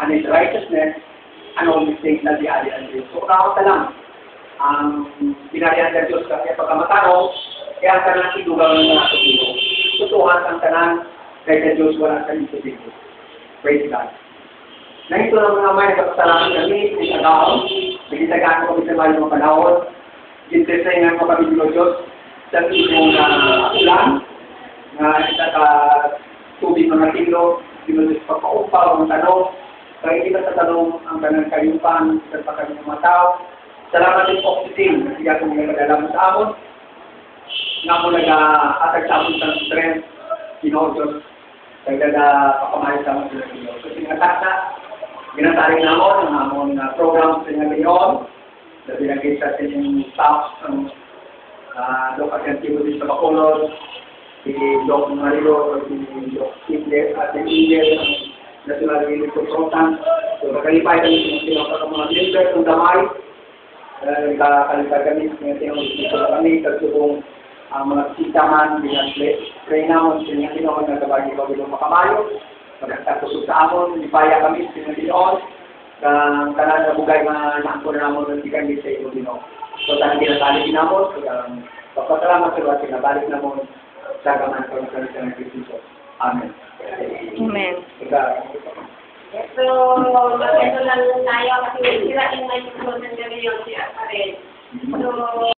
and His righteousness, and all these things shall be added unto you. So, kakota lang ang binarihan ng Diyos kasi pagkamatanaw, kaya ang tanan sinugaw ng mga tutulo. Tutuhan ang tanan, kaya sa Diyos wala sa ito. Praise God. Na ito ng mga may nagkapasalaman kami, ay agaw, nagitagaan ko kami sa mga mga panahon, gintresa nga mga kami ng Diyos, sa tipong ulan, na isa tubig mga tilo, Diyos pagpaupaw ang tanong, kaya kita sa tanong ang tanong kayupan, sa pagkami ng mga tao. Salamat din po oxygen, kasi kung nagkadala mo sa amon, nga mo nag-atag sa amon sa strength, Diyos, pakamahal sa mga sila. So, ginataling namon ang amon program sa nga ngayon, na binagay sa ating staff ng Doc Agentivo sa Bacolod, si Doc Marilo, si Doc Sidler, at si Idel, ang National Unit Consultant. So, nakalipay kami sa mga member ng damay, nagkakalipay kami sa tinanong kami, kagsubong ang mga sita man, pray namon, sinyakin ako nagkabagi ko bilong makamayo, pagkatapos sa amon, lipaya kami, sinyakin ang kanan na bugay na naangko na namon ng tikan sa iyo din. So, tayo pinatalik din namon, pagpasalamat sa mga pinabalik namon sa gaman ko ng salita ng Kristo. Amen. Amen. So, magkano lang tayo kasi sila yung may susunod na gano'n yung si Aparel. So,